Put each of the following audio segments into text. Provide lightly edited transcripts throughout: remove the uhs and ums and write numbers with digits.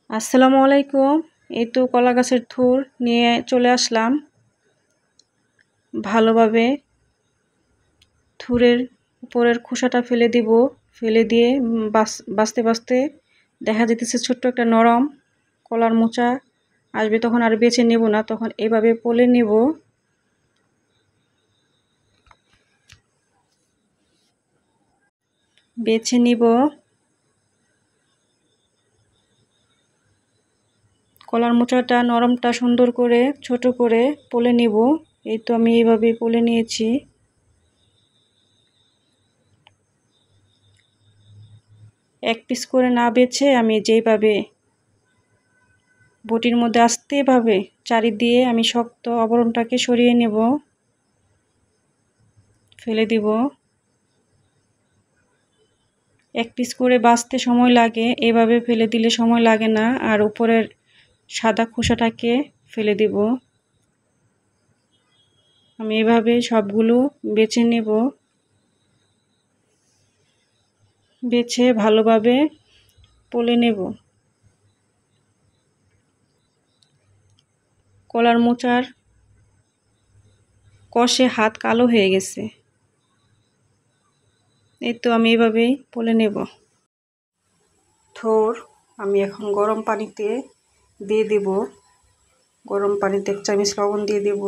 আসসালামু আলাইকুম। এই তো কলা গাছের থুর নিয়ে চলে আসলাম। ভালোভাবে থুরের উপরের খোসাটা ফেলে দিব। ফেলে দিয়ে বাছতে বাছতে দেখা যেতেছে ছোট্ট একটা নরম কলার মোচা আসবে, তখন আর বেছে নেব না, তখন এভাবে পলে নেব। বেছে নিব। কলার মোচাটা নরমটা সুন্দর করে ছোট করে পলে নিব। এই তো আমি এইভাবে পলে নিয়েছি। এক পিস করে না বেছে আমি যেইভাবে বটির মধ্যে আস্তেভাবে চারি দিয়ে আমি শক্ত আবরণটাকে সরিয়ে নেব, ফেলে দিব। এক পিস করে বাছতে সময় লাগে, এভাবে ফেলে দিলে সময় লাগে না। আর উপরের সাদা খোসাটাকে ফেলে দিব। আমি এভাবে সবগুলো বেছে নেব। বেছে ভালোভাবে পলে নেব। কলার মোচার কষে হাত কালো হয়ে গেছে। এই তো আমি এভাবেই পলে নেব। থোর আমি এখন গরম পানিতে দিয়ে দেব। গরম পানিতে 1 চামচ লবণ দিয়ে দেব,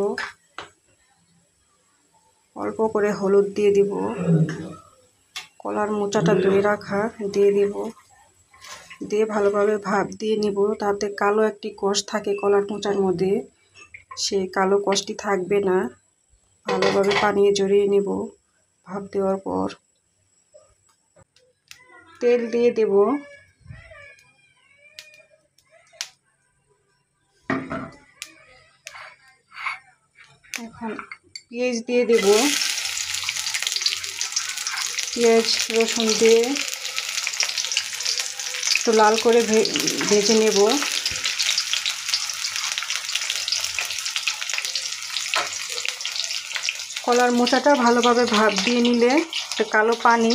অল্প করে হলুদ দিয়ে দিব, কলার মোচাটা ধুয়ে রাখা দিয়ে দেব, দিয়ে ভালোভাবে ভাপ দিয়ে নিব। তাতে কালো একটি কষ থাকে কলার মোচার মধ্যে, সেই কালো কষটি থাকবে না। ভালোভাবে পানি জড়িয়ে নেব। ভাপ দেওয়ার পর তেল দিয়ে দেব। এখন পেঁয়াজ দিয়ে দেব। পেঁয়াজ রসুন দিয়ে একটু লাল করে ভেজে নেব। কলার মোচাটা ভালোভাবে ভাপ দিয়ে নিলে একটা কালো পানি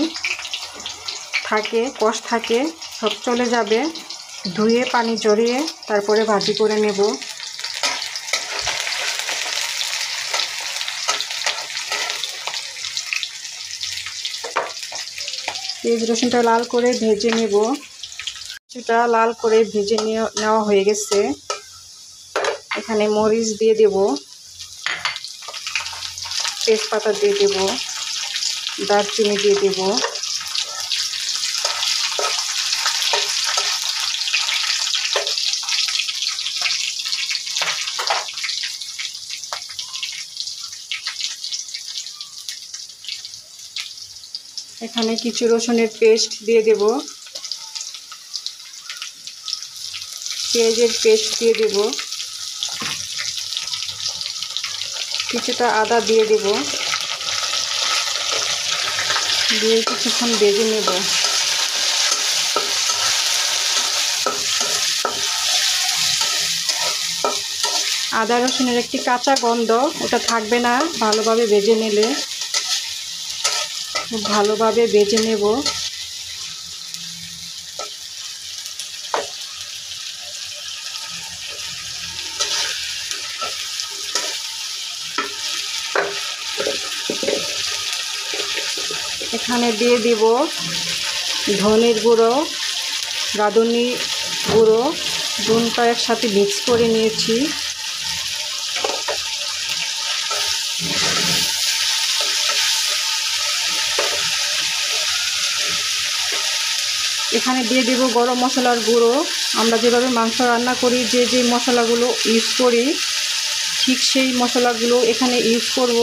থাকে, কষ থাকে, সব চলে যাবে। ধুয়ে পানি ঝরিয়ে তারপরে ভাজি করে নেব। পেঁয়াজ রসুনটা লাল করে ভেজে নেব। কিছুটা লাল করে ভেজে নেওয়া হয়ে গেছে। এখানে মরিচ দিয়ে দেব, তেজপাতা দিয়ে দেব, দারচিনি দিয়ে দেব। এখানে কিছু রসুনের পেস্ট দিয়ে দেব, পেঁয়াজের পেস্ট দিয়ে দেব, কিছুটা আদা দিয়ে দেব, দিয়ে কিছুক্ষণ ভেজে নেব। আদা রসুনের একটি কাঁচা গন্ধ ওটা থাকবে না ভালোভাবে ভেজে নিলে। খুব ভালোভাবে ভেজে নেব। এখানে দিয়ে দিব ধনের গুঁড়ো, রাঁধুনি গুঁড়ো, দুটো একসাথে মিক্স করে নিয়েছি। এখানে দিয়ে দেব গরম মশলার গুঁড়ো। আমরা যেভাবে মাংস রান্না করি, যে মশলাগুলো ইউজ করি, ঠিক সেই মশলাগুলো এখানে ইউজ করব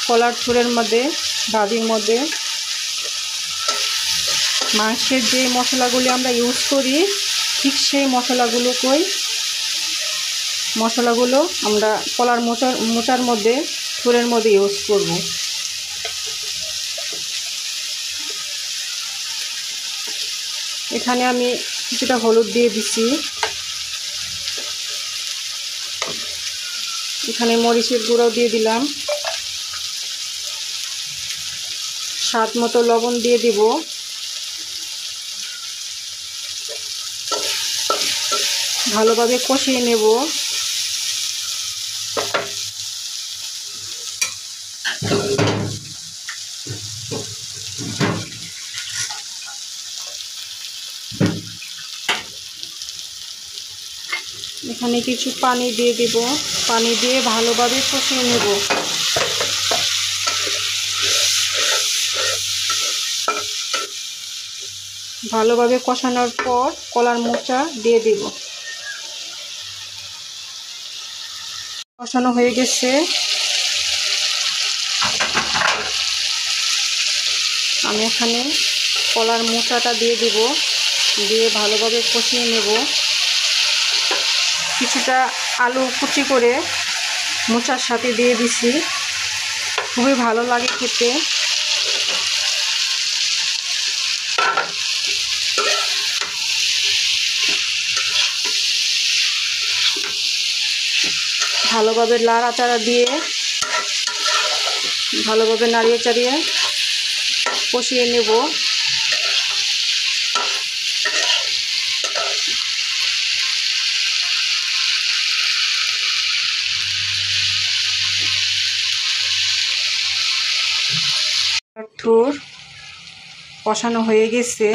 কলার থুরের মধ্যে, ভাজির মধ্যে। মাংসের যে মশলাগুলি আমরা ইউজ করি, ঠিক সেই মশলাগুলো আমরা কলার মোচার মধ্যে, থুরের মধ্যে ইউজ করব। এখানে আমি কিছুটা হলুদ দিয়ে দিচ্ছি। এখানে মরিচের গুঁড়ো দিয়ে দিলাম, স্বাদ মতো লবণ দিয়ে দিব। ভালোভাবে কষিয়ে নেব। এখানে কিছু পানি দিয়ে দেব, পানি দিয়ে ভালোভাবে কষিয়ে নেব। ভালোভাবে কষানোর পর কলার মোচা দিয়ে দেব। কষানো হয়ে গেছে, আমি এখানে কলার মোচাটা দিয়ে দেব, দিয়ে ভালোভাবে কষিয়ে নেব। কিছুটা আলু কুচি করে মোচার সাথে দিয়ে দিছি, খুবই ভালো লাগে খেতে। ভালোভাবে নাড়াচাড়া দিয়ে ভালোভাবে নাড়িয়ে চাড়িয়ে কষিয়ে নেব। থুর কষানো হয়ে গেছে,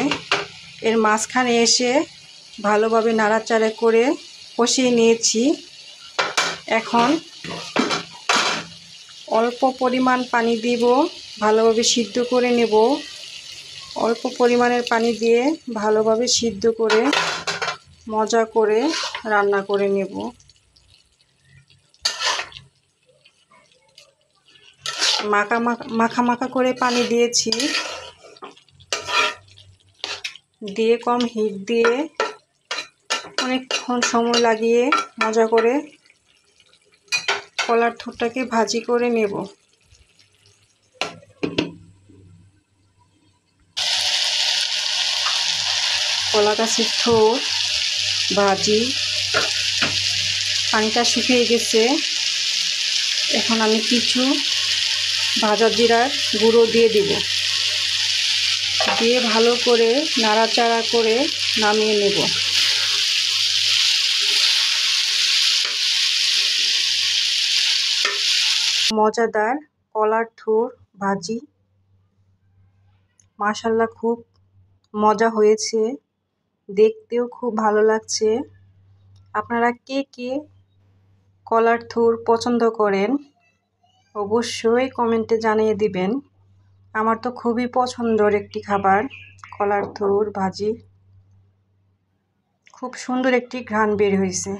এর মাঝখানে এসে ভালোভাবে নাড়াচাড়া করে কষিয়ে নিয়েছি। এখন অল্প পরিমাণ পানি দিব, ভালোভাবে সিদ্ধ করে নেব। অল্প পরিমাণের পানি দিয়ে ভালোভাবে সিদ্ধ করে মজা করে রান্না করে নেব। মাখা মাখা করে পানি দিয়েছি, দিয়ে কম হিট দিয়ে অনেকক্ষণ সময় লাগিয়ে মজা করে কলার থুরটাকে ভাজি করে নেব। কলা গাছের থুর ভাজি পানিটা শুকিয়ে গেছে। এখন আমি কিছু ভাজা জিরার গুঁড়ো দিয়ে দেব, দিয়ে ভালো করে নাড়াচাড়া করে নামিয়ে নেব। মজাদার কলার থুর ভাজি মাশাআল্লাহ খুব মজা হয়েছে, দেখতেও খুব ভালো লাগছে। আপনারা কে কে কলার থুর পছন্দ করেন অবশ্যই কমেন্টে জানিয়ে দিবেন। আমার তো খুবই পছন্দের একটি খাবার কলার থুর ভাজি, খুব সুন্দর একটি ঘ্রাণ বের হয়েছে।